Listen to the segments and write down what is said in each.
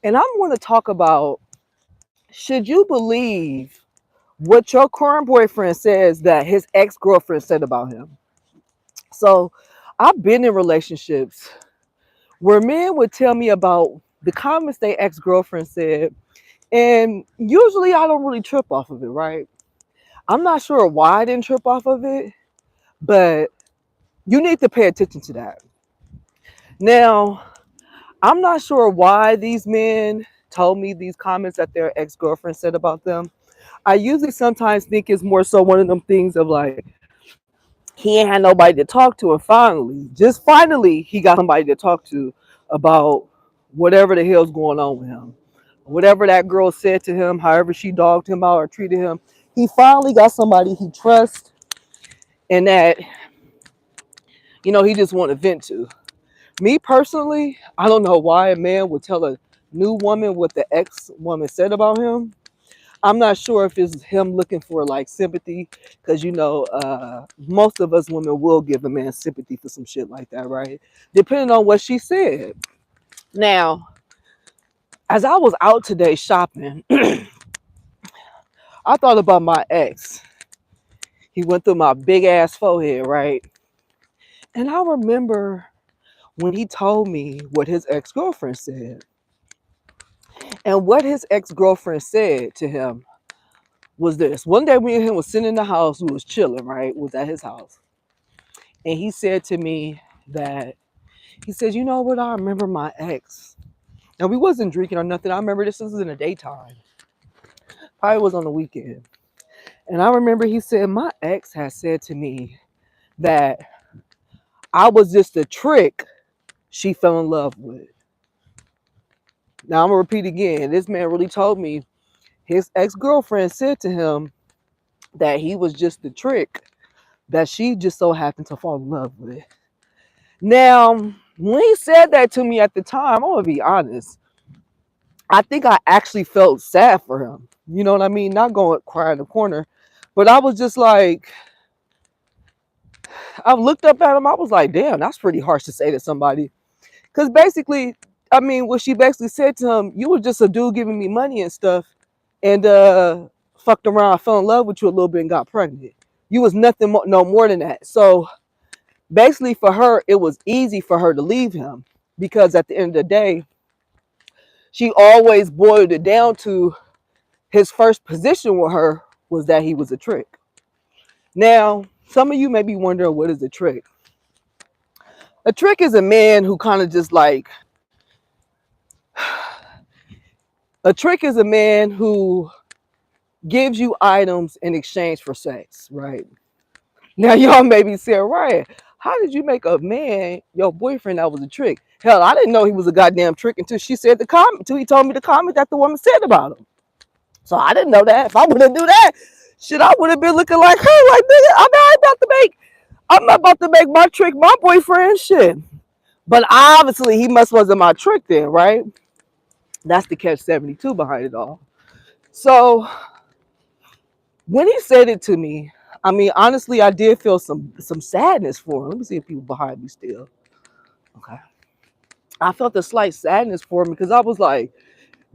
And I'm going to talk about, should you believe what your current boyfriend says that his ex-girlfriend said about him? So I've been in relationships where men would tell me about the comments their ex-girlfriend said, and usually I don't really trip off of it, right? I'm not sure why I didn't trip off of it, but you need to pay attention to that. Now, I'm not sure why these men told me these comments that their ex-girlfriend said about them. I usually sometimes think it's more so one of them things of like, he ain't had nobody to talk to, and finally, he got somebody to talk to about whatever the hell's going on with him. Whatever that girl said to him, however she dogged him out or treated him, he finally got somebody he trusts and that, he just want to vent to. Me personally, I don't know why a man would tell a new woman what the ex woman said about him. I'm not sure if it's him looking for like sympathy, because most of us women will give a man sympathy for some shit like that, right? Depending on what she said. Now, as I was out today shopping, I thought about my ex. He went through my big ass forehead, right? And I remember when he told me what his ex girlfriend said. And what his ex girlfriend said to him was this. One day, me and him was sitting in the house, we was chilling, right? Was at his house. And he said to me that, he said, you know what, I remember my ex. And we wasn't drinking or nothing. I remember this was in the daytime. Probably was on the weekend. And I remember he said, my ex had said to me that I was just a trick she fell in love with. Now I'm gonna repeat again. This man really told me his ex-girlfriend said to him that he was just the trick that she just so happened to fall in love with. Now, when he said that to me at the time, I'm gonna be honest. I think I actually felt sad for him. You know what I mean? Not going cry in the corner, but I was just like, I looked up at him. I was like, damn, that's pretty harsh to say to somebody. Because basically, I mean, what she basically said to him, you were just a dude giving me money and stuff, and fucked around, fell in love with you a little bit, and got pregnant. You was nothing no more than that. So basically, for her, it was easy for her to leave him because at the end of the day, she always boiled it down to his first position with her was that he was a trick. Now, some of you may be wondering, what is a trick? A trick is a man who kind of just like, a trick is a man who gives you items in exchange for sex, right? Now, y'all may be saying, right, how did you make a man your boyfriend that was a trick? Hell, I didn't know he was a goddamn trick until she said the comment, until he told me the comment that the woman said about him. So I didn't know that. If I would have knew that, shit, I would have been looking like her, like, nigga, I'm not about to make my trick my boyfriend shit. But obviously, he must wasn't my trick then, right? That's the catch 72 behind it all. So when he said it to me, I mean, honestly, I did feel some sadness for him. Let me see if people behind me still. Okay. I felt a slight sadness for him because I was like,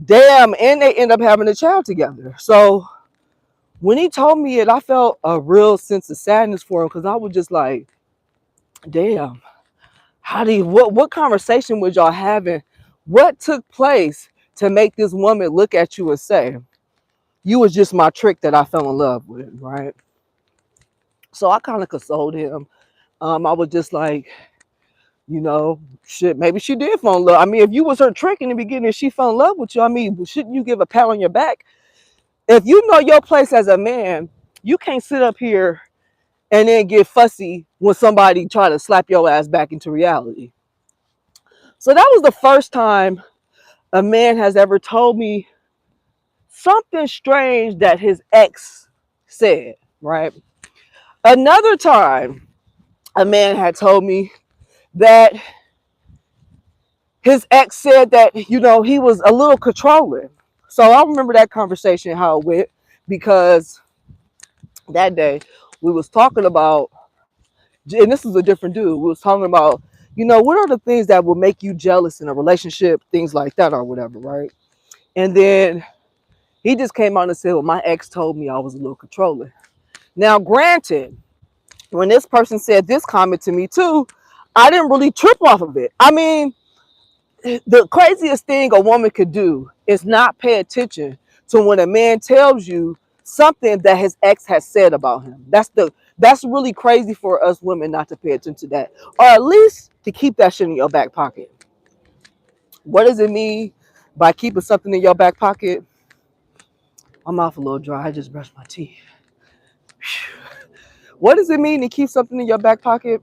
damn, and they end up having a child together. So when he told me it, I felt a real sense of sadness for him because I was just like, damn, what conversation was y'all having? What took place to make this woman look at you and say, you was just my trick that I fell in love with, right? So I kind of consoled him. I was just like, shit, maybe she did fall in love. I mean, if you was her trick in the beginning and she fell in love with you, I mean, shouldn't you give a pat on your back? If you know your place as a man, you can't sit up here and then get fussy when somebody try to slap your ass back into reality. So that was the first time a man has ever told me something strange that his ex said, right? Another time, a man had told me that his ex said that, he was a little controlling. So I remember that conversation, how it went, because that day we was talking about, and this is a different dude, we was talking about, You know, what are the things that will make you jealous in a relationship, things like that or whatever, right? And then he just came out and said, well, my ex told me I was a little controlling. Now, granted, when this person said this comment to me too, I didn't really trip off of it. I mean, the craziest thing a woman could do is not pay attention to when a man tells you something that his ex has said about him. That's really crazy for us women not to pay attention to that, or at least to keep that shit in your back pocket. What does it mean by keeping something in your back pocket? My mouth a little dry. I just brushed my teeth. What does it mean to keep something in your back pocket?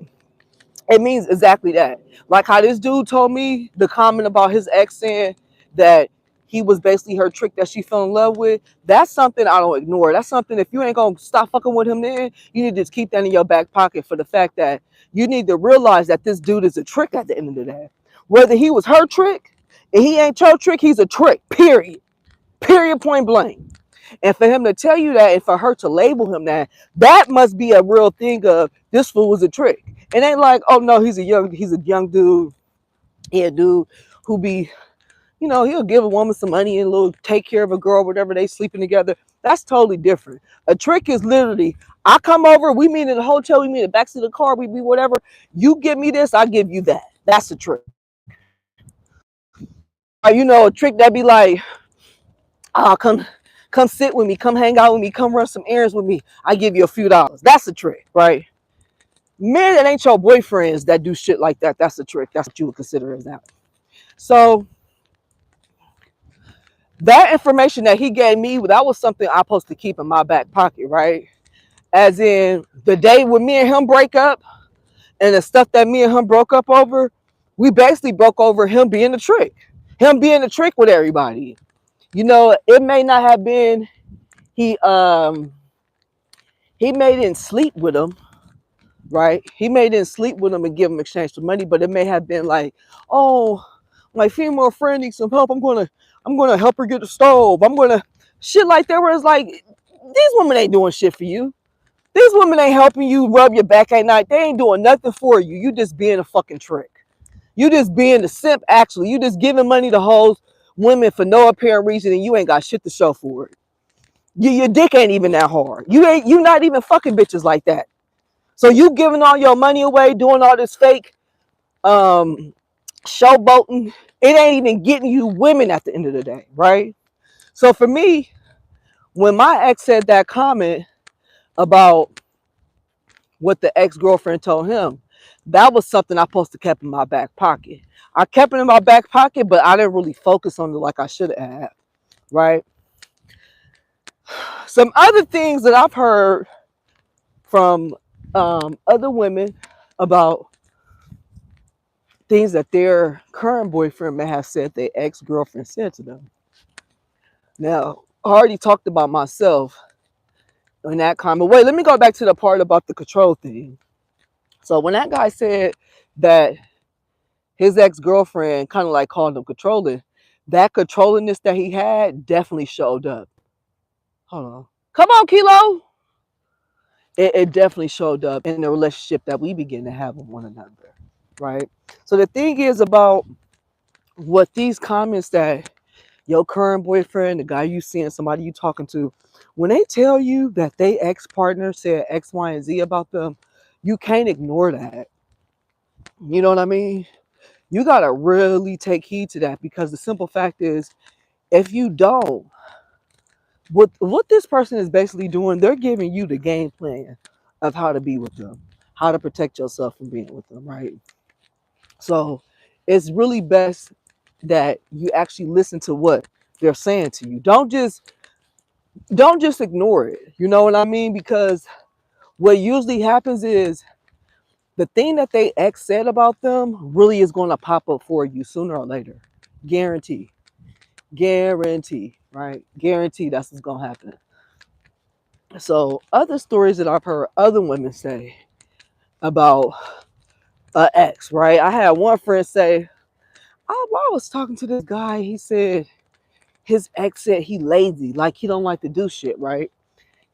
It means exactly that. Like how this dude told me the comment about his ex saying that he was basically her trick that she fell in love with. That's something I don't ignore. That's something, if you ain't gonna stop fucking with him, then you need to just keep that in your back pocket, for the fact that you need to realize that this dude is a trick at the end of the day. Whether he was her trick and he ain't your trick, he's a trick. Period. Period. Point blank. And for him to tell you that, and for her to label him that, that must be a real thing of this fool was a trick. It ain't like, oh no, he's a young dude. He a dude who be, he'll give a woman some money and little take care of a girl, whatever, they sleeping together. That's totally different. A trick is literally, I come over, we meet in the hotel, we meet in the backseat of the car, we be whatever. You give me this, I give you that. That's a trick. Or a trick that be like, oh, come sit with me, come hang out with me, come run some errands with me. I give you a few dollars. That's a trick, right? Men that ain't your boyfriends that do shit like that, that's a trick. That's what you would consider as that. So that information that he gave me, that was something I'm supposed to keep in my back pocket, right? As in the day when me and him break up and the stuff that me and him broke up over, we basically broke over him being a trick. Him being a trick with everybody. It may not have been he may didn't sleep with him, right? He may didn't sleep with him and give him exchange for money, but it may have been like, oh, my female friend needs some help. I'm gonna help her get a stove. I'm gonna shit like that, where it's like, these women ain't doing shit for you. These women ain't helping you rub your back at night. They ain't doing nothing for you. You just being a fucking trick. You just being the simp, actually. You just giving money to hoes, women for no apparent reason, and you ain't got shit to show for it. Your dick ain't even that hard. You not even fucking bitches like that. So you giving all your money away, doing all this fake showboating. It ain't even getting you women at the end of the day, right? So for me, when my ex said that comment about what the ex-girlfriend told him, that was something I supposed to kept in my back pocket. I kept it in my back pocket, but I didn't really focus on it like I should have, right? Some other things that I've heard from other women about things that their current boyfriend may have said their ex-girlfriend said to them. Now, I already talked about myself in that comment. Wait, let me go back to the part about the control thing. So when that guy said that his ex-girlfriend kind of like called him controlling, that controllingness that he had definitely showed up. Hold on. Come on, Kilo. It definitely showed up in the relationship that we begin to have with one another, right? So the thing is about what these comments that your current boyfriend, the guy you seeing, somebody you talking to, when they tell you that they ex-partner said X, Y, and Z about them, you can't ignore that. You know what I mean? You got to really take heed to that, because the simple fact is, if you don't, what this person is basically doing, they're giving you the game plan of how to be with them, how to protect yourself from being with them, right? So it's really best that you actually listen to what they're saying to you. Don't just ignore it. You know what I mean? Because what usually happens is the thing that they ex said about them really is going to pop up for you sooner or later. Guarantee. Guarantee, right? Guarantee that's what's going to happen. So other stories that I've heard other women say about an ex, right? I had one friend say, I was talking to this guy. He said his ex said he lazy, like he don't like to do shit, right?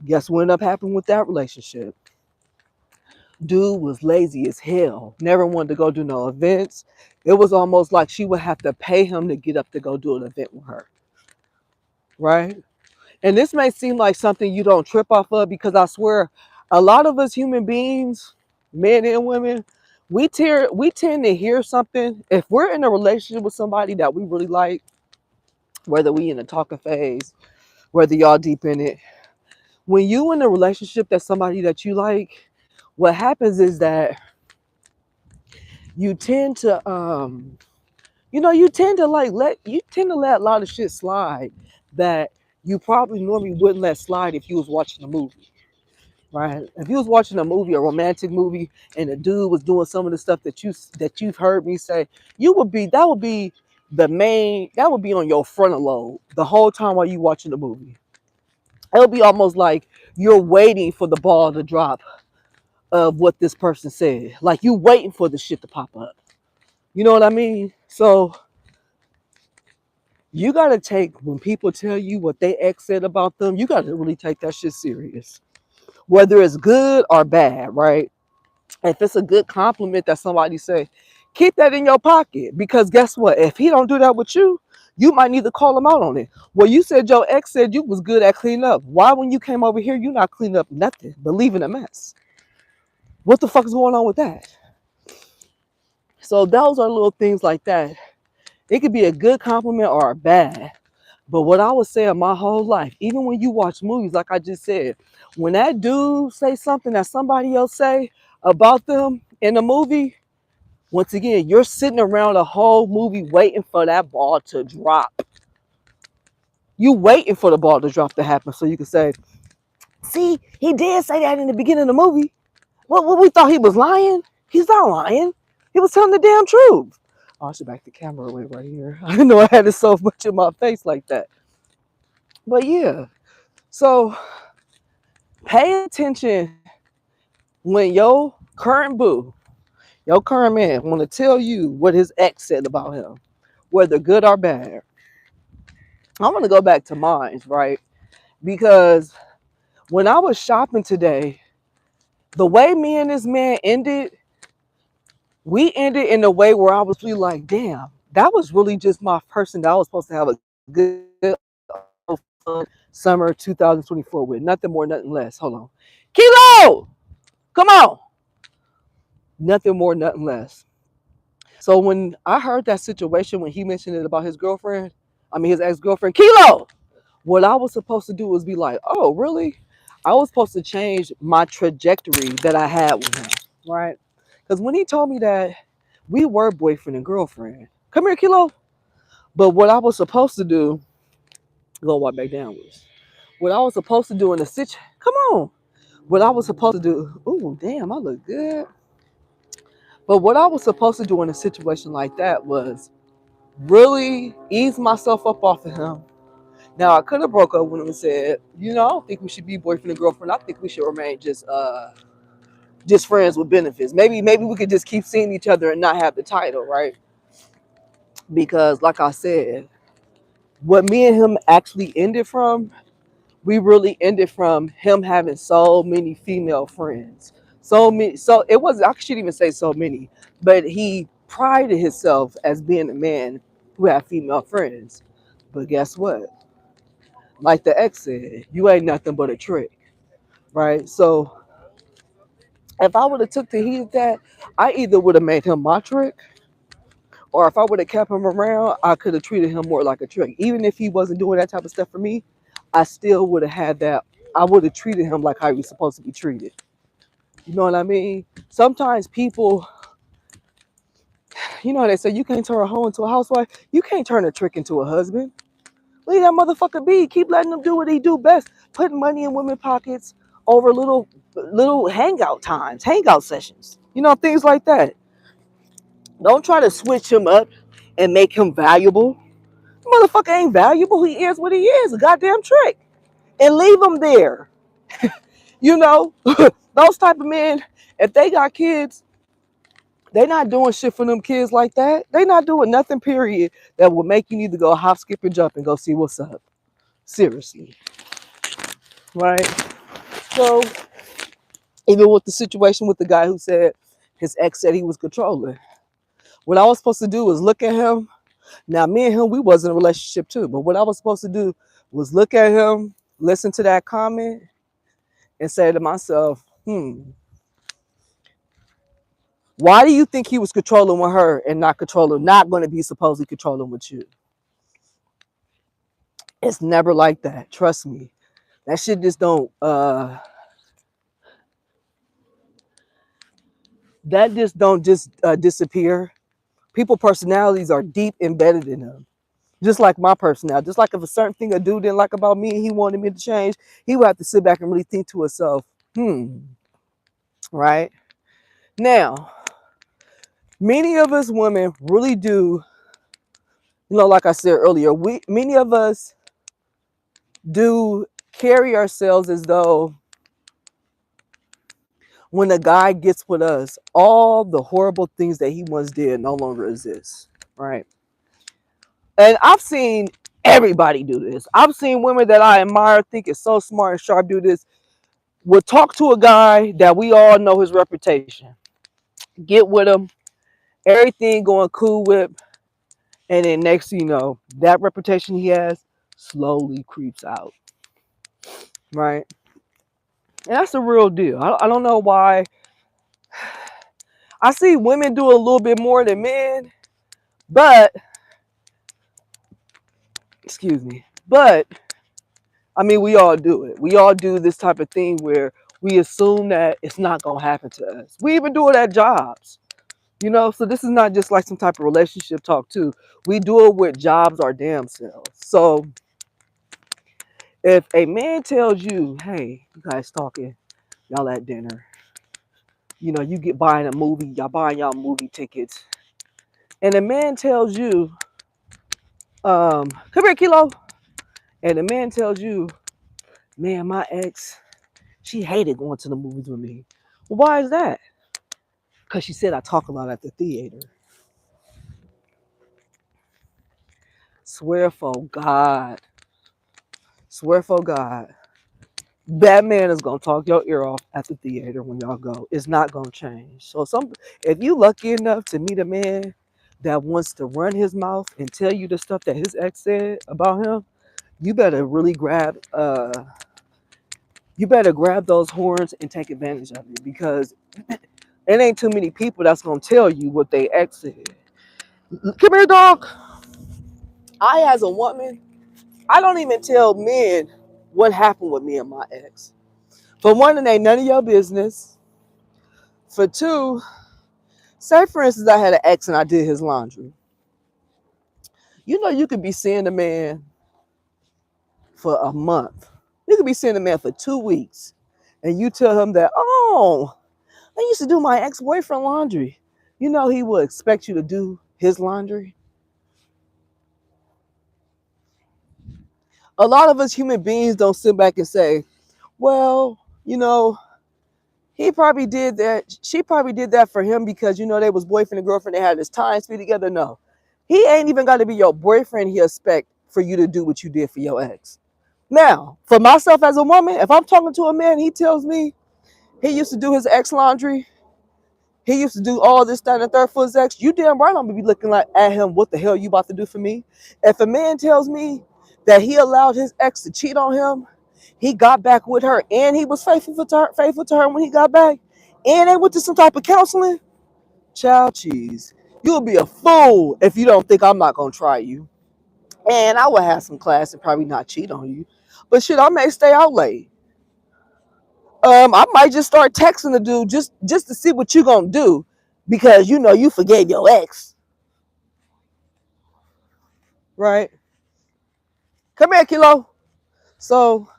Guess what ended up happening with that relationship? Dude was lazy as hell. Never wanted to go do no events. It was almost like she would have to pay him to get up to go do an event with her. Right? And this may seem like something you don't trip off of, because I swear a lot of us human beings, men and women, we tend to hear something. If we're in a relationship with somebody that we really like, whether we in a talking phase, whether y'all deep in it, when you in a relationship that's somebody that you like, what happens is that you tend to you tend to let a lot of shit slide that you probably normally wouldn't let slide if you was watching a movie. Right? If you was watching a movie, a romantic movie, and the dude was doing some of the stuff that you've heard me say, that would be that would be on your frontal lobe the whole time while you watching the movie. It'll be almost like you're waiting for the ball to drop of what this person said. Like you waiting for the shit to pop up. You know what I mean? So you gotta take, when people tell you what they ex said about them, you gotta really take that shit serious. Whether it's good or bad, right? If it's a good compliment that somebody say, keep that in your pocket. Because guess what? If he don't do that with you, you might need to call him out on it. Well, you said your ex said you was good at cleaning up. Why, when you came over here, you not cleaning up nothing but leaving a mess? What the fuck is going on with that? So those are little things like that. It could be a good compliment or a bad. But what I was saying my whole life, even when you watch movies, like I just said, when that dude say something that somebody else say about them in the movie, once again, you're sitting around the whole movie waiting for that ball to drop. You waiting for the ball to drop to happen so you can say, see, he did say that in the beginning of the movie. What we thought he was lying? He's not lying. He was telling the damn truth. Oh, I should back the camera away right here. I didn't know I had it so much in my face like that. But yeah, so pay attention when your current man, want to tell you what his ex said about him, whether good or bad. I'm gonna go back to mine, right? Because when I was shopping today, the way me and this man ended, we ended in a way where I was really like, damn, that was really just my person that I was supposed to have a good fun summer 2024 with. Nothing more, nothing less. Hold on. Kilo! Come on. Nothing more, nothing less. So when I heard that situation when he mentioned it about his ex-girlfriend, Kilo, what I was supposed to do was be like, oh, really? I was supposed to change my trajectory that I had with him, right? Because when he told me that we were boyfriend and girlfriend, come here, Kilo. But what I was supposed to do, go walk back downwards. What I was supposed to do in a situation, come on. What I was supposed to do, ooh, damn, I look good. But what I was supposed to do in a situation like that was really ease myself up off of him. Now I could have broke up with him and said, I don't think we should be boyfriend and girlfriend. I think we should remain just friends with benefits. Maybe we could just keep seeing each other and not have the title, right? Because like I said, what me and him actually ended from, we really ended from him having so many female friends. So many, so it was, I shouldn't even say so many, but he prided himself as being a man who had female friends. But guess what? Like the ex said, you ain't nothing but a trick, right? So if I would have took the heat of that, I either would have made him my trick, or if I would have kept him around, I could have treated him more like a trick. Even if he wasn't doing that type of stuff for me, I still would have had that. I would have treated him like how he was supposed to be treated. You know what I mean? Sometimes people, they say you can't turn a hoe into a housewife. You can't turn a trick into a husband. Leave that motherfucker be. Keep letting him do what he do best. Putting money in women's pockets over little hangout sessions. Things like that. Don't try to switch him up and make him valuable. The motherfucker ain't valuable. He is what he is, a goddamn trick. And leave him there. You know, those type of men, if they got kids, they not doing shit for them kids like that. They not doing nothing, period, that will make you need to go hop, skip, and jump and go see what's up. Seriously. Right? So Even with the situation with the guy who said his ex said he was controlling. What I was supposed to do was look at him. Now, me and him, we was in a relationship too. But what I was supposed to do was look at him, listen to that comment, and say to myself, why do you think he was controlling with her and not going to be supposedly controlling with you? It's never like that. Trust me. That shit just don't, that just disappear. People personalities are deep embedded in them. Just like my personality. Just like if a certain thing a dude didn't like about me and he wanted me to change, he would have to sit back and really think to himself, right? Now, many of us women really do, like I said earlier, many of us do carry ourselves as though when a guy gets with us, all the horrible things that he once did no longer exist, right? And I've seen everybody do this. I've seen women that I admire, think is so smart and sharp, do this. Would talk to a guy that we all know his reputation, get with him, everything going cool with, and then next thing you know, that reputation he has slowly creeps out, right? And that's the real deal. I don't know why. I see women do a little bit more than men, but excuse me, but I mean, we all do it. We all do this type of thing where we assume that it's not going to happen to us. We even do it at jobs, so this is not just like some type of relationship talk too. We do it with jobs our damn selves. So if a man tells you, hey, you guys talking, y'all at dinner, you get buying a movie, y'all buying y'all movie tickets, and a man tells you, come here, Kilo, and the man tells you, man, my ex, she hated going to the movies with me. Well, why is that? Because she said I talk a lot at the theater. Swear for God. Swear for God. That man is gonna talk your ear off at the theater when y'all go. It's not gonna change. So if you lucky enough to meet a man that wants to run his mouth and tell you the stuff that his ex said about him, you better really grab those horns and take advantage of it, because it ain't too many people that's gonna tell you what they ex said. Come here, dog. I, as a woman, I don't even tell men what happened with me and my ex. For one, it ain't none of your business. For two, say for instance I had an ex and I did his laundry. You could be seeing the man for a month. You could be seeing the man for 2 weeks. And you tell him that, oh, I used to do my ex-boyfriend laundry. He will expect you to do his laundry. A lot of us human beings don't sit back and say, well, he probably did that. She probably did that for him because, they was boyfriend and girlfriend. They had this time spent together. No, he ain't even got to be your boyfriend. He expect for you to do what you did for your ex. Now, for myself as a woman, if I'm talking to a man, he tells me he used to do his ex laundry. He used to do all this, that, and the third for his ex. You damn right I'm going to be looking like at him, what the hell you about to do for me? If a man tells me that he allowed his ex to cheat on him, he got back with her, and he was faithful to her when he got back, and they went to some type of counseling, child cheese. You'll be a fool if you don't think I'm not going to try you. And I will have some class and probably not cheat on you. But shit, I may stay out late. I might just start texting the dude just to see what you gonna do, because you forgave your ex, right? Come here, Kilo. So,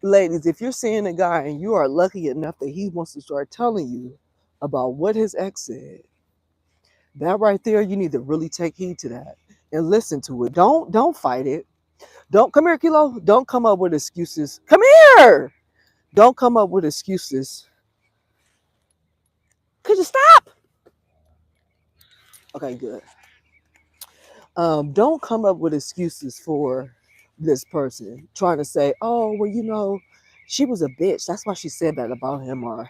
ladies, if you're seeing a guy and you are lucky enough that he wants to start telling you about what his ex said, that right there, you need to really take heed to that and listen to it. Don't fight it. Don't come here, Kilo. Don't come up with excuses. Come here. Don't come up with excuses. Could you stop? Okay, good. Don't come up with excuses for this person trying to say, oh, well, she was a bitch. That's why she said that about him. Or,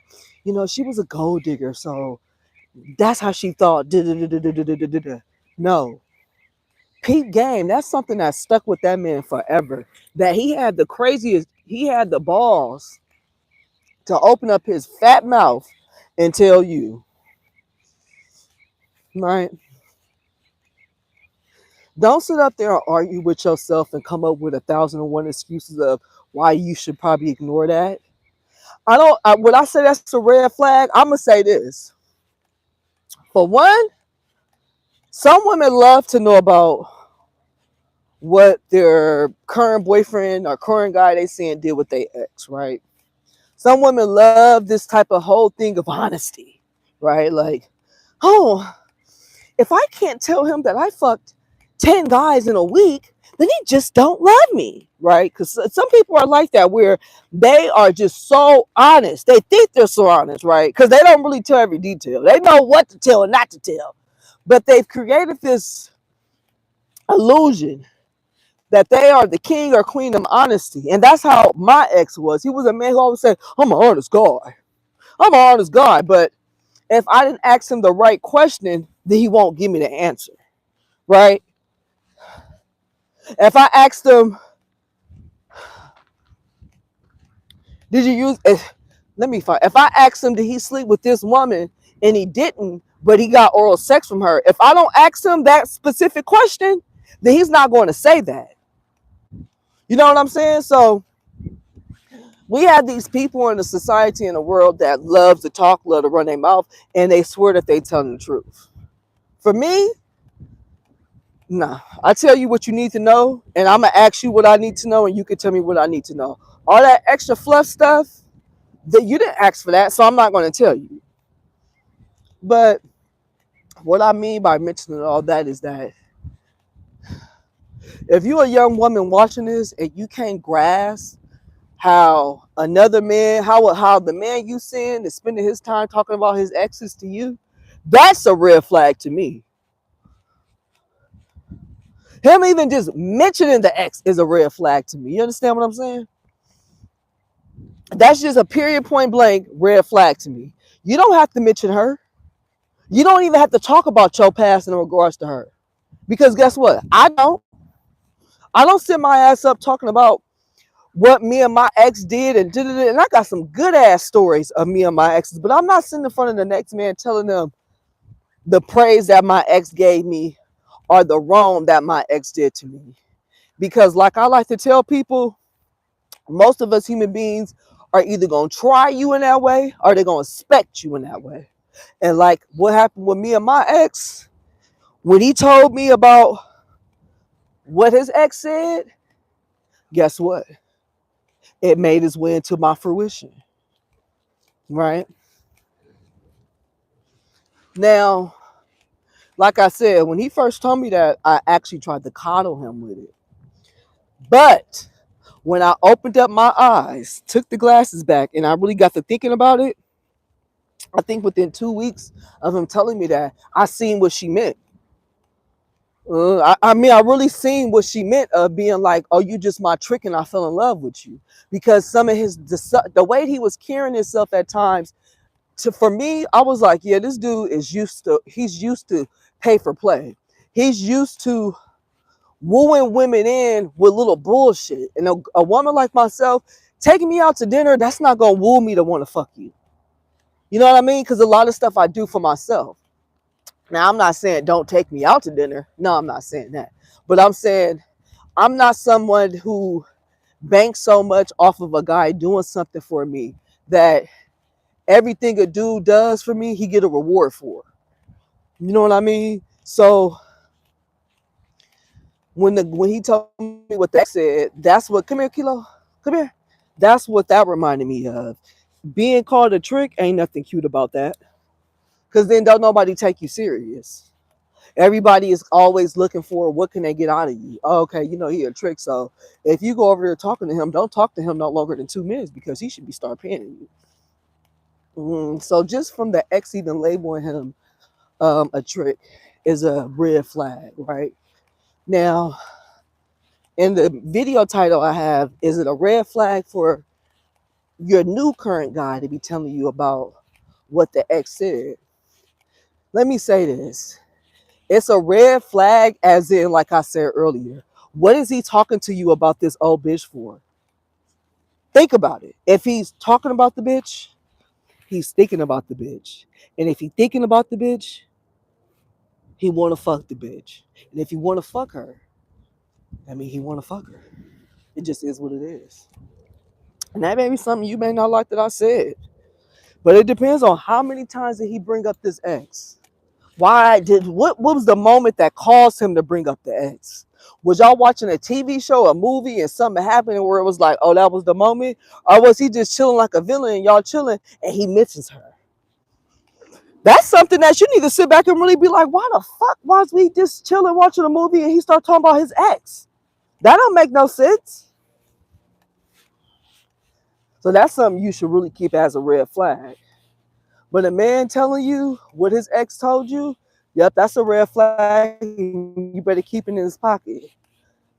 she was a gold digger. So that's how she thought. No. Peep game. That's something that stuck with that man forever. That he had the balls to open up his fat mouth and tell you, right? Don't sit up there and argue with yourself and come up with 1,001 excuses of why you should probably ignore that. When I say that's a red flag, I'm going to say this. For one, some women love to know about what their current boyfriend or current guy they seeing did with their ex, right? Some women love this type of whole thing of honesty, right? Like, oh, if I can't tell him that I fucked 10 guys in a week, then he just don't love me, right? Because some people are like that, where they are just so honest. They think they're so honest, right? Because they don't really tell every detail. They know what to tell and not to tell. But they've created this illusion that they are the king or queen of honesty. And that's how my ex was. He was a man who always said, I'm an honest guy. I'm an honest guy. But if I didn't ask him the right question, then he won't give me the answer, right? If I asked him, did you use, let me find, if I asked him, did he sleep with this woman and he didn't, but he got oral sex from her, if I don't ask him that specific question, then he's not going to say that. You know what I'm saying? So we have these people in the society in the world that love to talk, love to run their mouth, and they swear that they telling the truth. For me, nah. I tell you what you need to know, and I'm gonna ask you what I need to know, and you can tell me what I need to know. All that extra fluff stuff, that you didn't ask for that, so I'm not going to tell you. But what I mean by mentioning all that is that if you're a young woman watching this and you can't grasp how another man, how the man you seeing is spending his time talking about his exes to you, that's a red flag to me. Him even just mentioning the ex is a red flag to me. You understand what I'm saying? That's just a period point blank red flag to me. You don't have to mention her. You don't even have to talk about your past in regards to her. Because guess what? I don't sit my ass up talking about what me and my ex did and I got some good ass stories of me and my exes, but I'm not sitting in front of the next man telling them the praise that my ex gave me or the wrong that my ex did to me. Because like I like to tell people, most of us human beings are either going to try you in that way or they're going to expect you in that way. And like what happened with me and my ex, when he told me about what his ex said, guess what? It made its way into my fruition, right? Now, like I said, when he first told me that, I actually tried to coddle him with it. But when I opened up my eyes, took the glasses back, and I really got to thinking about it, I think within 2 weeks of him telling me that, I seen what she meant. I mean, I really seen what she meant of being like, oh, you just my trick and I fell in love with you. Because some of the way he was carrying himself at times, for me, I was like, yeah, this dude he's used to pay for play. He's used to wooing women in with little bullshit. And a woman like myself, taking me out to dinner, that's not going to woo me to want to fuck you. You know what I mean? Because a lot of stuff I do for myself. Now, I'm not saying don't take me out to dinner. No, I'm not saying that. But I'm saying I'm not someone who banks so much off of a guy doing something for me that everything a dude does for me, he get a reward for. You know what I mean? So when he told me what that said, that's what, come here, Kilo, come here. That's what that reminded me of. Being called a trick ain't nothing cute about that. Because then don't nobody take you serious. Everybody is always looking for what can they get out of you. Oh, okay, he a trick. So if you go over there talking to him, don't talk to him no longer than 2 minutes because he should be start paying you. So just from the ex even labeling him a trick is a red flag, right? Now, in the video title I have, is it a red flag for your new current guy to be telling you about what the ex said. Let me say this. It's a red flag, as in, like I said earlier, what is he talking to you about this old bitch for? Think about it. If he's talking about the bitch, he's thinking about the bitch. And if he's thinking about the bitch, he want to fuck the bitch. And if he want to fuck her, I mean, he want to fuck her. It just is what it is. And that may be something you may not like that I said. But it depends on how many times did he bring up this ex. What was the moment that caused him to bring up the ex? Was y'all watching a TV show, a movie, and something happened where it was like, oh, that was the moment? Or was he just chilling like a villain and y'all chilling and he mentions her? That's something that you need to sit back and really be like, why the fuck was we just chilling watching a movie and he start talking about his ex? That don't make no sense. So that's something you should really keep as a red flag. But a man telling you what his ex told you, yep, that's a red flag. You better keep it in his pocket.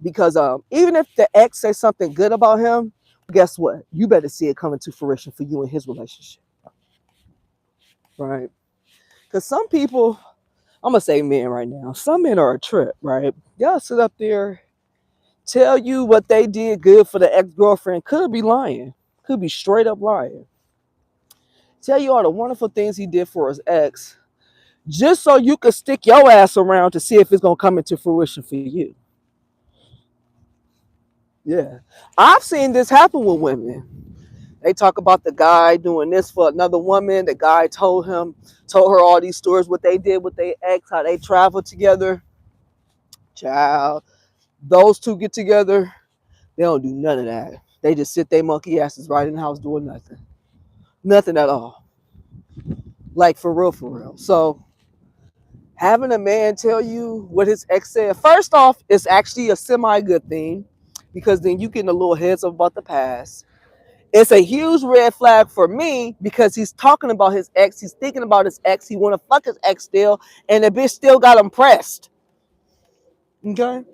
Because even if the ex says something good about him, guess what? You better see it coming to fruition for you in his relationship. Right? Because some people, I'm going to say men right now, some men are a trip, right? Y'all sit up there, tell you what they did good for the ex-girlfriend, could be lying, could be straight up lying. Tell you all the wonderful things he did for his ex, just so you could stick your ass around to see if it's going to come into fruition for you. Yeah. I've seen this happen with women. They talk about the guy doing this for another woman. The guy told her all these stories, what they did with their ex, how they traveled together. Child, those two get together, they don't do none of that. They just sit their monkey asses right in the house doing nothing. Nothing at all. Like for real, for real. So having a man tell you what his ex said, first off, it's actually a semi-good thing because then you getting a little heads up about the past. It's a huge red flag for me because he's talking about his ex. He's thinking about his ex. He want to fuck his ex still, and the bitch still got him pressed. Okay?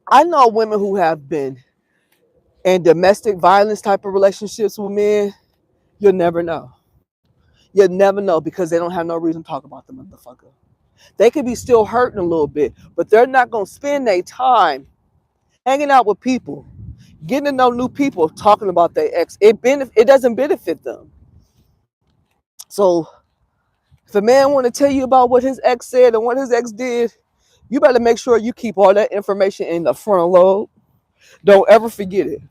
I know women who have been in domestic violence type of relationships with men. You'll never know. You'll never know because they don't have no reason to talk about the motherfucker. They could be still hurting a little bit, but they're not going to spend their time hanging out with people, getting to know new people, talking about their ex. It doesn't benefit them. So if a man want to tell you about what his ex said and what his ex did, you better make sure you keep all that information in the frontal lobe. Don't ever forget it.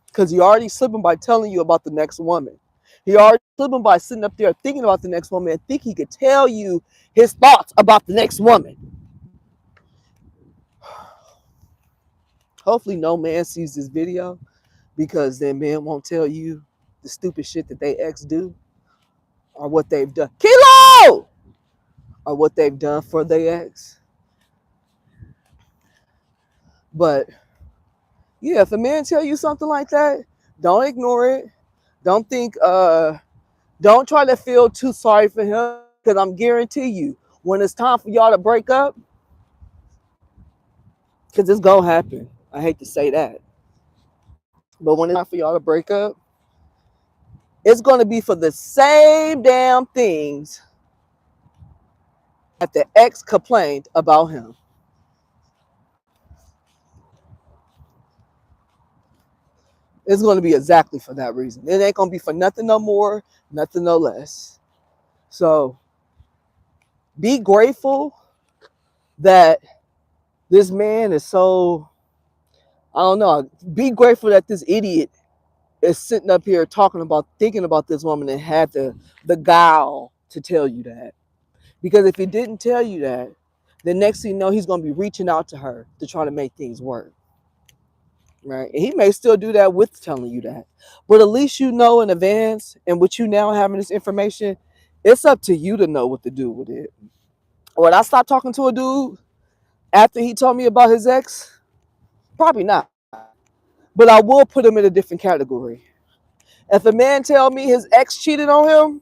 Because he already slipping by telling you about the next woman. He already slipping by sitting up there thinking about the next woman and think he could tell you his thoughts about the next woman. Hopefully no man sees this video because then men won't tell you the stupid shit that they ex do or what they've done. Kilo! Or what they've done for their ex. But yeah, if a man tell you something like that, don't ignore it. Don't think don't try to feel too sorry for him because I'm guarantee you when it's time for y'all to break up, because it's gonna happen. I hate to say that. But when it's time for y'all to break up, it's gonna be for the same damn things that the ex complained about him. It's gonna be exactly for that reason. It ain't gonna be for nothing no more, nothing no less. So be grateful that this man is so, I don't know, be grateful that this idiot is sitting up here thinking about this woman and had the gall to tell you that. Because if he didn't tell you that, the next thing you know, he's going to be reaching out to her to try to make things work. Right? And he may still do that with telling you that. But at least you know in advance, and with you now having this information, it's up to you to know what to do with it. Would I stop talking to a dude after he told me about his ex? Probably not. But I will put him in a different category. If a man tell me his ex cheated on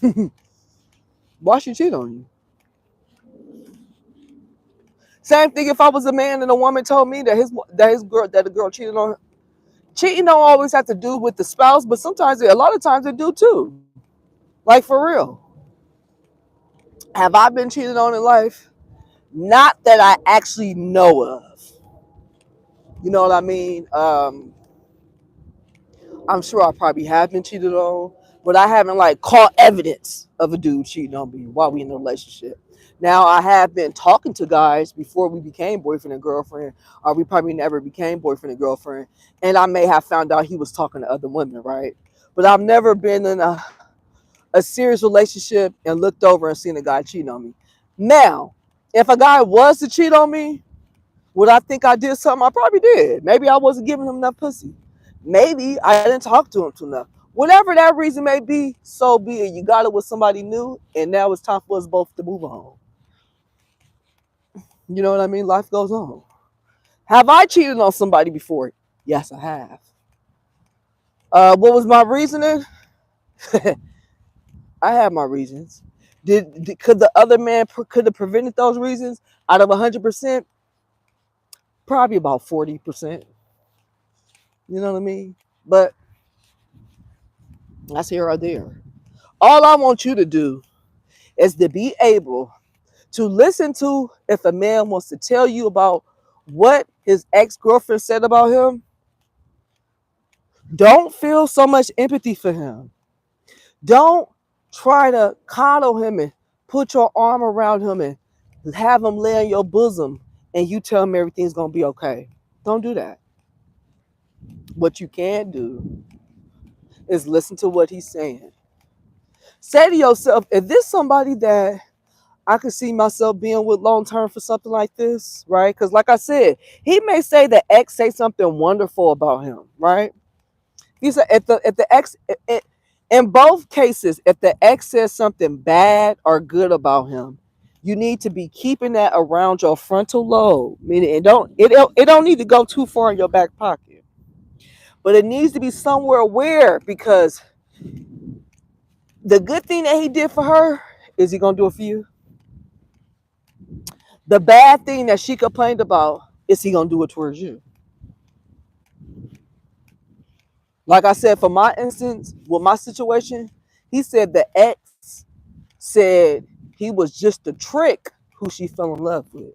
him, why should cheat on you? Same thing if I was a man and a woman told me that the girl cheated on him. Cheating don't always have to do with the spouse, but sometimes, a lot of times it do too. Like for real. Have I been cheated on in life? Not that I actually know of. You know what I mean? I'm sure I probably have been cheated on, but I haven't like caught evidence of a dude cheating on me while we in a relationship. Now I have been talking to guys before we became boyfriend and girlfriend, or we probably never became boyfriend and girlfriend, and I may have found out he was talking to other women, right? But I've never been in a serious relationship and looked over and seen a guy cheating on me. Now, if a guy was to cheat on me, would I think I did something? I probably did. Maybe I wasn't giving him enough pussy. Maybe I didn't talk to him too enough. Whatever that reason may be, so be it. You got it with somebody new, and now it's time for us both to move on. You know what I mean? Life goes on. Have I cheated on somebody before? Yes, I have. What was my reasoning? I had my reasons. Could the other man could have prevented those reasons out of 100%? Probably about 40%. You know what I mean? But that's here or there. All I want you to do is to be able to listen to if a man wants to tell you about what his ex-girlfriend said about him. Don't feel so much empathy for him. Don't try to coddle him and put your arm around him and have him lay in your bosom and you tell him everything's going to be okay. Don't do that. What you can do is listen to what he's saying. Say to yourself, if this somebody that I could see myself being with long term for something like this, right? Because like I said, he may say the ex say something wonderful about him, right? He said if the ex in both cases, if the ex says something bad or good about him, you need to be keeping that around your frontal lobe. Meaning it don't need to go too far in your back pocket, but it needs to be somewhere where, because the good thing that he did for her, is he gonna do it for you? The bad thing that she complained about, is he gonna do it towards you? Like I said, for my instance, with my situation, he said the ex said he was just a trick who she fell in love with.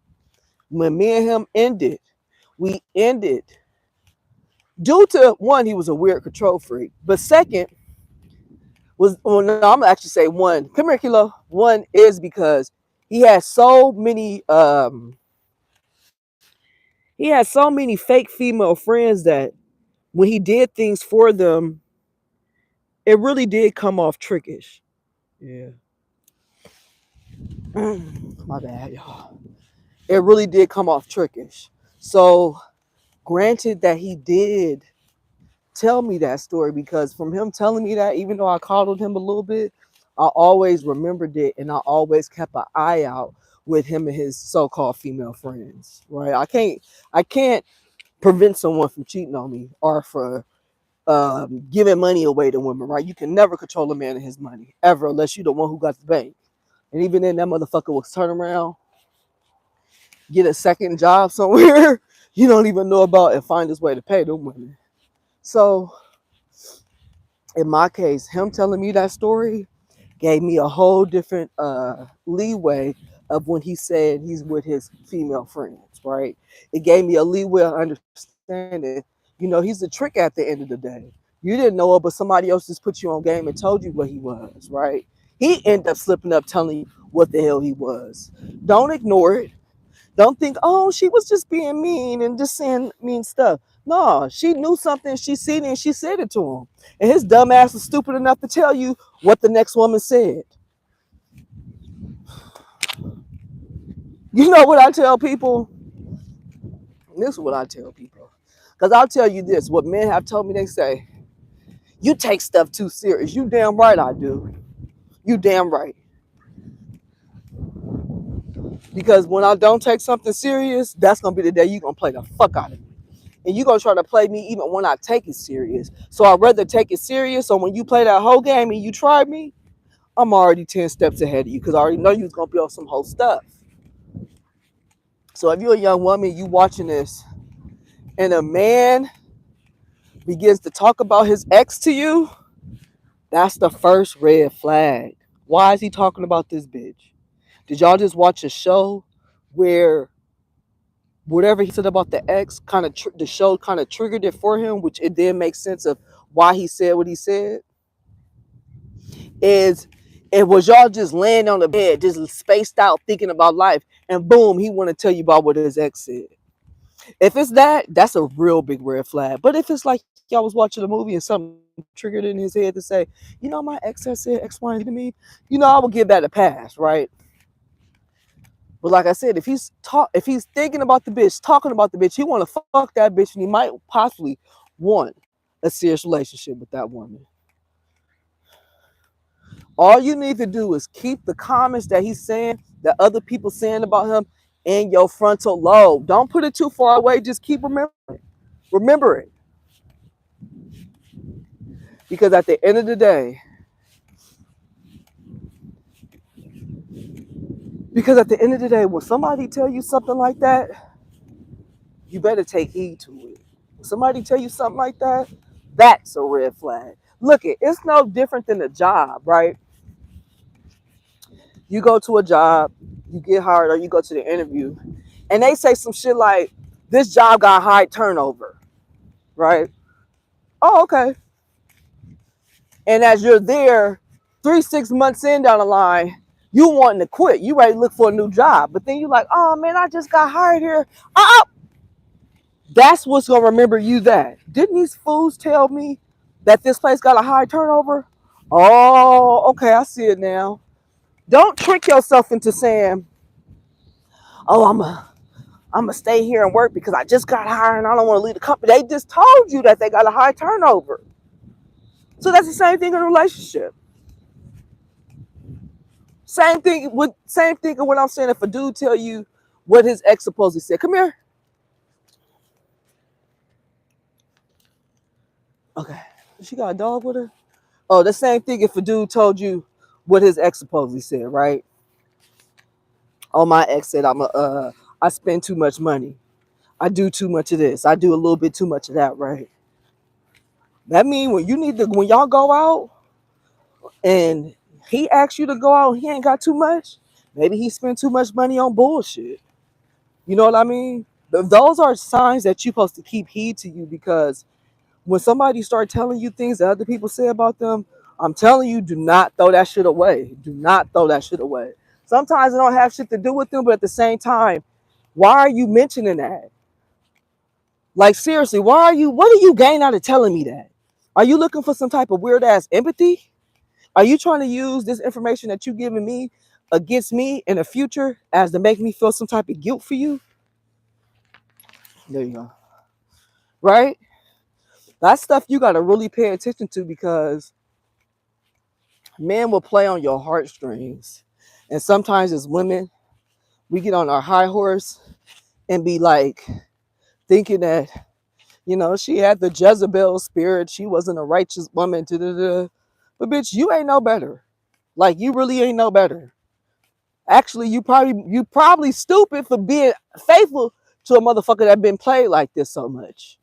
When me and him ended, we ended due to one, he was a weird control freak. But second was, well, no, I'm gonna actually say one. Come here, Kilo. One is because he had so many he had so many fake female friends that when he did things for them, it really did come off trickish. Yeah. My bad, y'all. It really did come off trickish. So, granted that he did tell me that story, because from him telling me that, even though I coddled him a little bit, I always remembered it and I always kept an eye out with him and his so-called female friends. Right? I can't prevent someone from cheating on me or for giving money away to women. Right? You can never control a man and his money ever, unless you're the one who got the bank. And even then, that motherfucker will turn around, get a second job somewhere you don't even know about, and find his way to pay them women. So in my case, him telling me that story gave me a whole different leeway of when he said he's with his female friends, right? It gave me a leeway of understanding, he's a trick at the end of the day. You didn't know it, but somebody else just put you on game and told you what he was, right? He ended up slipping up telling you what the hell he was. Don't ignore it. Don't think, oh, she was just being mean and just saying mean stuff. No, she knew something, she seen it, and she said it to him. And his dumb ass was stupid enough to tell you what the next woman said. You know what I tell people? This is what I tell people. Because I'll tell you this, what men have told me, they say, you take stuff too serious. You damn right I do. You damn right. Because when I don't take something serious, that's going to be the day you're going to play the fuck out of me. And you're going to try to play me even when I take it serious. So I'd rather take it serious. So when you play that whole game and you try me, I'm already 10 steps ahead of you, because I already know you're going to be on some whole stuff. So if you're a young woman, you watching this, and a man begins to talk about his ex to you, that's the first red flag. Why is he talking about this bitch? Did y'all just watch a show where whatever he said about the ex kind of the show kind of triggered it for him, which it then makes sense of why he said what he said? Is it was y'all just laying on the bed, just spaced out thinking about life, and boom, he want to tell you about what his ex said. If it's that, that's a real big red flag. But if it's like y'all was watching a movie and something triggered in his head to say, my ex has said X, Y, and Z to me, I would give that a pass, right? But like I said, if he's thinking about the bitch, talking about the bitch, he want to fuck that bitch, and he might possibly want a serious relationship with that woman. All you need to do is keep the comments that he's saying, that other people saying about him, in your frontal lobe. Don't put it too far away. Just keep remembering it. Remember it. Because at the end of the day, when somebody tell you something like that, you better take heed to it. When somebody tell you something like that, that's a red flag. Look, it's no different than a job, right? You go to a job, you get hired, or you go to the interview, and they say some shit like, this job got high turnover, right? Oh, okay. And as you're there, 3-6 months in down the line, you wanting to quit. You ready to look for a new job. But then you're like, oh man, I just got hired here. That's what's gonna remember you that. Didn't these fools tell me that this place got a high turnover? Oh, okay, I see it now. Don't trick yourself into saying, oh, I'm gonna stay here and work because I just got hired and I don't want to leave the company. They just told you that they got a high turnover. So that's the same thing in a relationship. Same thing of what I'm saying. If a dude tell you what his ex supposedly said, come here. Okay, she got a dog with her. Oh, the same thing if a dude told you what his ex supposedly said, right? Oh, my ex said I spend too much money. I do too much of this. I do a little bit too much of that, right? That means when y'all go out and he asks you to go out, he ain't got too much. Maybe he spent too much money on bullshit. You know what I mean? Those are signs that you're supposed to keep heed to you, because when somebody start telling you things that other people say about them, I'm telling you, do not throw that shit away. Do not throw that shit away. Sometimes it don't have shit to do with them, but at the same time, why are you mentioning that? Like seriously, what do you gain out of telling me that? Are you looking for some type of weird ass empathy? Are you trying to use this information that you giving me against me in the future as to make me feel some type of guilt for you? There you go. Right? That's stuff you got to really pay attention to, because men will play on your heartstrings. And sometimes as women, we get on our high horse and be like thinking that, she had the Jezebel spirit. She wasn't a righteous woman. Da-da-da. But bitch, you ain't no better. Like, you really ain't no better. Actually, you probably stupid for being faithful to a motherfucker that been played like this so much.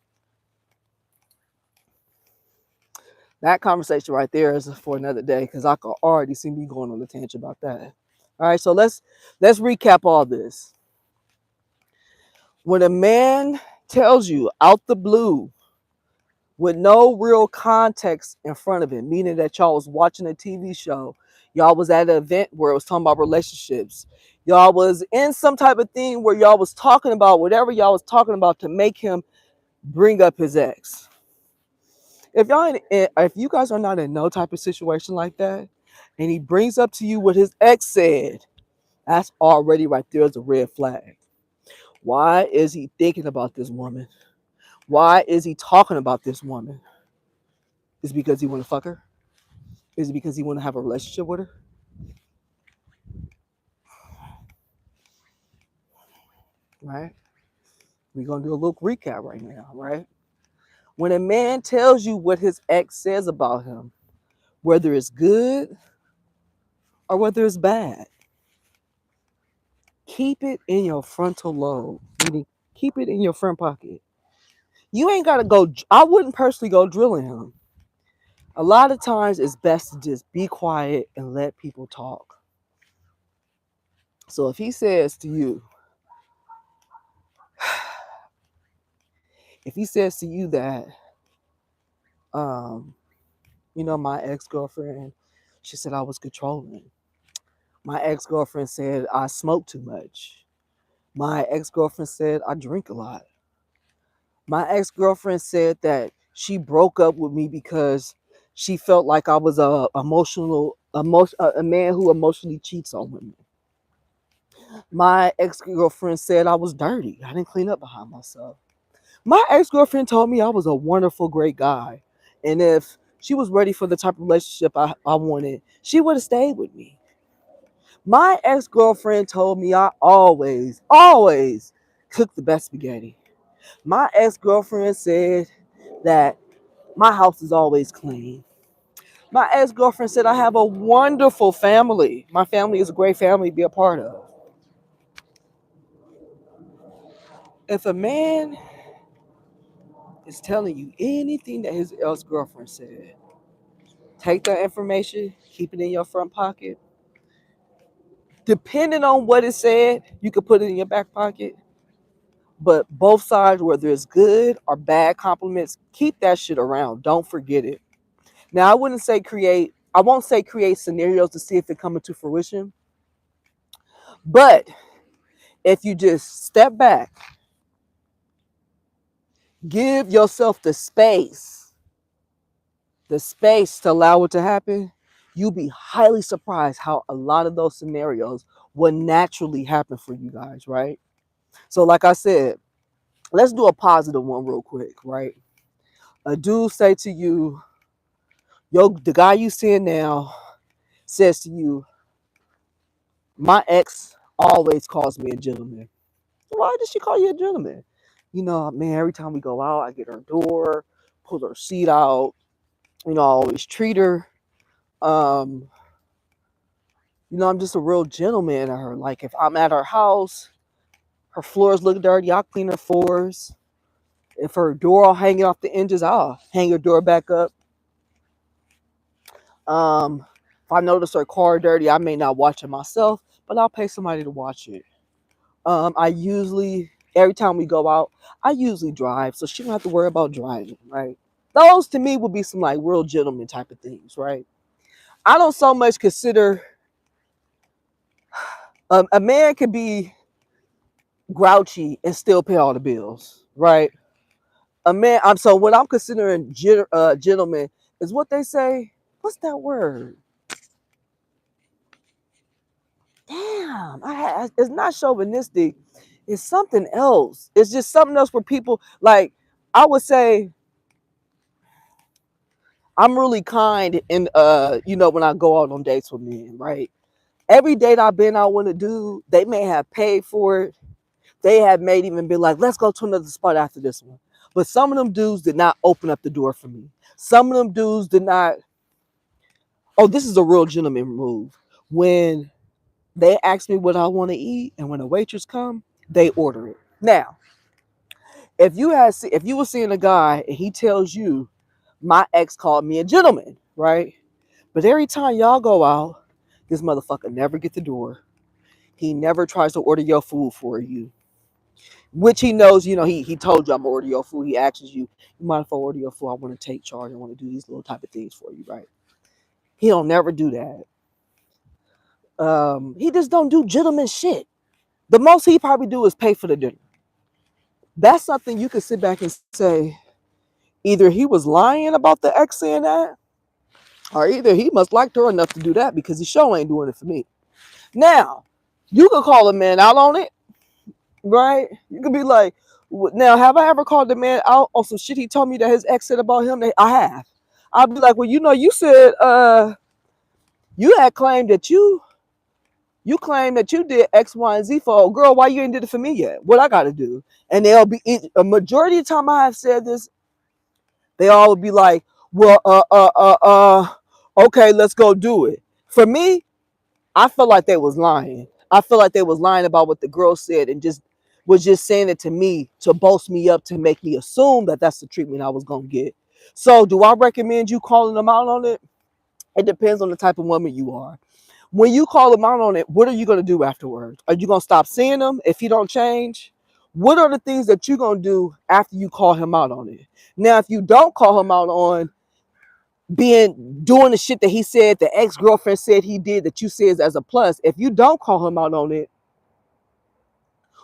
That conversation right there is for another day, because I can already see me going on a tangent about that. All right, so let's recap all this. When a man tells you out the blue, with no real context in front of him, meaning that y'all was watching a TV show, y'all was at an event where it was talking about relationships, y'all was in some type of thing where y'all was talking about whatever y'all was talking about to make him bring up his ex. If you guys are not in no type of situation like that, and he brings up to you what his ex said, that's already right there as a red flag. Why is he thinking about this woman? Why is he talking about this woman? Is it because he want to fuck her? Is it because he want to have a relationship with her? Right? We're going to do a little recap right now, right? When a man tells you what his ex says about him, whether it's good or whether it's bad, keep it in your frontal lobe, meaning keep it in your front pocket. You ain't gotta go. I wouldn't personally go drilling him. A lot of times it's best to just be quiet and let people talk. So if he says to you, if he says to you that, um, my ex-girlfriend, she said I was controlling. My ex-girlfriend said I smoke too much. My ex-girlfriend said I drink a lot. My ex-girlfriend said that she broke up with me because she felt like I was a man who emotionally cheats on women. My ex-girlfriend said I was dirty. I didn't clean up behind myself. My ex-girlfriend told me I was a wonderful, great guy. And if she was ready for the type of relationship I wanted, she would have stayed with me. My ex-girlfriend told me I always cook the best spaghetti. My ex-girlfriend said that my house is always clean. My ex-girlfriend said I have a wonderful family. My family is a great family to be a part of. If a man is telling you anything that his ex-girlfriend said, take that information, keep it in your front pocket. Depending on what it said, you could put it in your back pocket. But both sides, whether it's good or bad compliments, keep that shit around. Don't forget it. Now, I won't say create scenarios to see if it come into fruition. But if you just step back, give yourself the space to allow it to happen, you'll be highly surprised how a lot of those scenarios will naturally happen for you guys, right? So, like I said, let's do a positive one real quick, right? A dude say to you, yo, the guy you seeing now says to you, my ex always calls me a gentleman. Why does she call you a gentleman? Man, every time we go out, I get her door, pull her seat out, I always treat her. Um, I'm just a real gentleman to her. Like if I'm at her house, her floors look dirty, I'll clean her floors. If her door all hanging off the hinges, I'll hang her door back up. If I notice her car dirty, I may not watch it myself, but I'll pay somebody to watch it. Every time we go out, I usually drive, so she don't have to worry about driving, right? Those to me would be some like real gentleman type of things, right? I don't so much consider a man could be grouchy and still pay all the bills, right? So what I'm considering gentleman is what they say. What's that word? Damn, it's not chauvinistic. It's something else. It's just something else where people like. I would say I'm really kind and when I go out on dates with men, right? Every date I've been out with a dude, they may have paid for it. They have made even been like, let's go to another spot after this one. But some of them dudes did not open up the door for me. Some of them dudes did not. Oh, this is a real gentleman move. When they ask me what I want to eat, and when a waitress come, they order it. Now, if you were seeing a guy and he tells you, my ex called me a gentleman, right? But every time y'all go out, this motherfucker never get the door. He never tries to order your food for you, which he knows. He told you I'm gonna order your food. He asks you, you mind if I order your food? I want to take charge. I want to do these little type of things for you, right? He don't never do that. He just don't do gentleman shit. The most he probably do is pay for the dinner. That's something you could sit back and say, either he was lying about the ex saying that, or either he must like her enough to do that because he sure ain't doing it for me. Now, you could call a man out on it, right? You could be like, now, have I ever called the man out on some shit he told me that his ex said about him? I have. I'll be like, well, you said you had claimed that you claim that you did X, Y, and Z for a girl. Why you ain't did it for me yet? What I got to do? And they'll be a majority of the time I have said this. They all would be like, well, okay, let's go do it. For me, I feel like they was lying. I feel like they was lying about what the girl said and just was just saying it to me to boast me up, to make me assume that that's the treatment I was going to get. So do I recommend you calling them out on it? It depends on the type of woman you are. When you call them out on it, what are you going to do afterwards? Are you going to stop seeing them if he don't change? What are the things that you're going to do after you call him out on it? Now, if you don't call him out on doing the shit that he said, the ex-girlfriend said he did, that you says as a plus, if you don't call him out on it,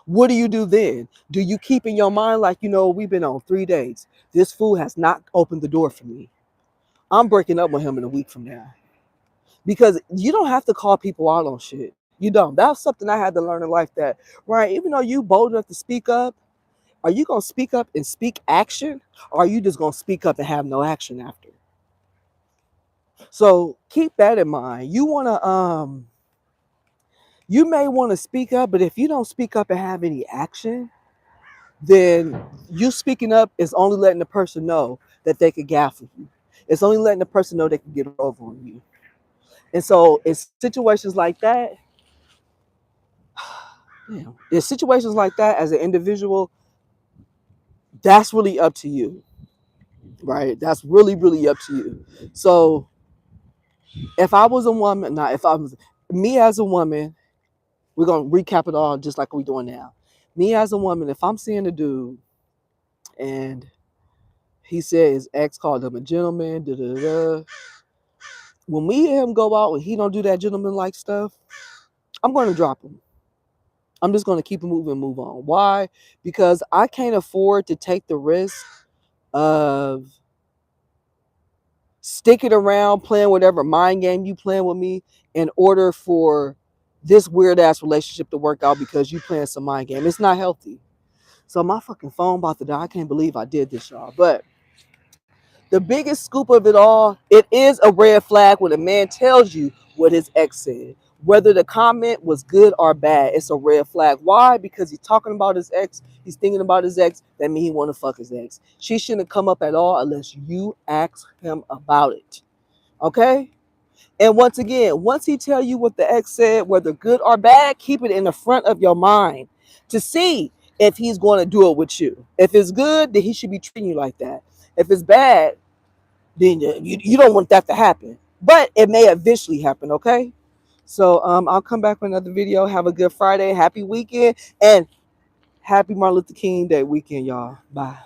what do you do then? Do you keep in your mind like, we've been on 3 dates. This fool has not opened the door for me. I'm breaking up with him in a week from now. Because you don't have to call people out on shit. You don't. That's something I had to learn in life, that, right, even though you bold enough to speak up, are you going to speak up and speak action? Or are you just going to speak up and have no action after? So keep that in mind. You may want to speak up, but if you don't speak up and have any action, then you speaking up is only letting the person know that they could gaffle you. It's only letting the person know they can get over on you. And so in situations like that, in situations like that, as an individual, that's really up to you, right? That's really, really up to you. So if I was a woman, if I was me as a woman, we're going to recap it all just like we're doing now. Me as a woman, if I'm seeing a dude and he said his ex called him a gentleman, when me and him go out and he don't do that gentleman-like stuff, I'm going to drop him. I'm just going to keep it moving and move on. Why? Because I can't afford to take the risk of sticking around playing whatever mind game you playing with me in order for this weird ass relationship to work out because you playing some mind game. It's not healthy. So my fucking phone about to die. I can't believe I did this, y'all. But the biggest scoop of it all, it is a red flag when a man tells you what his ex said. Whether the comment was good or bad, it's a red flag. Why? Because he's talking about his ex. He's thinking about his ex. That means he want to fuck his ex. She shouldn't come up at all unless you ask him about it. Okay? And once again, once he tell you what the ex said, whether good or bad, keep it in the front of your mind to see if he's going to do it with you. If it's good, then he should be treating you like that. If it's bad, then you don't want that to happen. But it may eventually happen, okay? So I'll come back with another video. Have a good Friday. Happy weekend. And happy Martin Luther King Day weekend, y'all. Bye.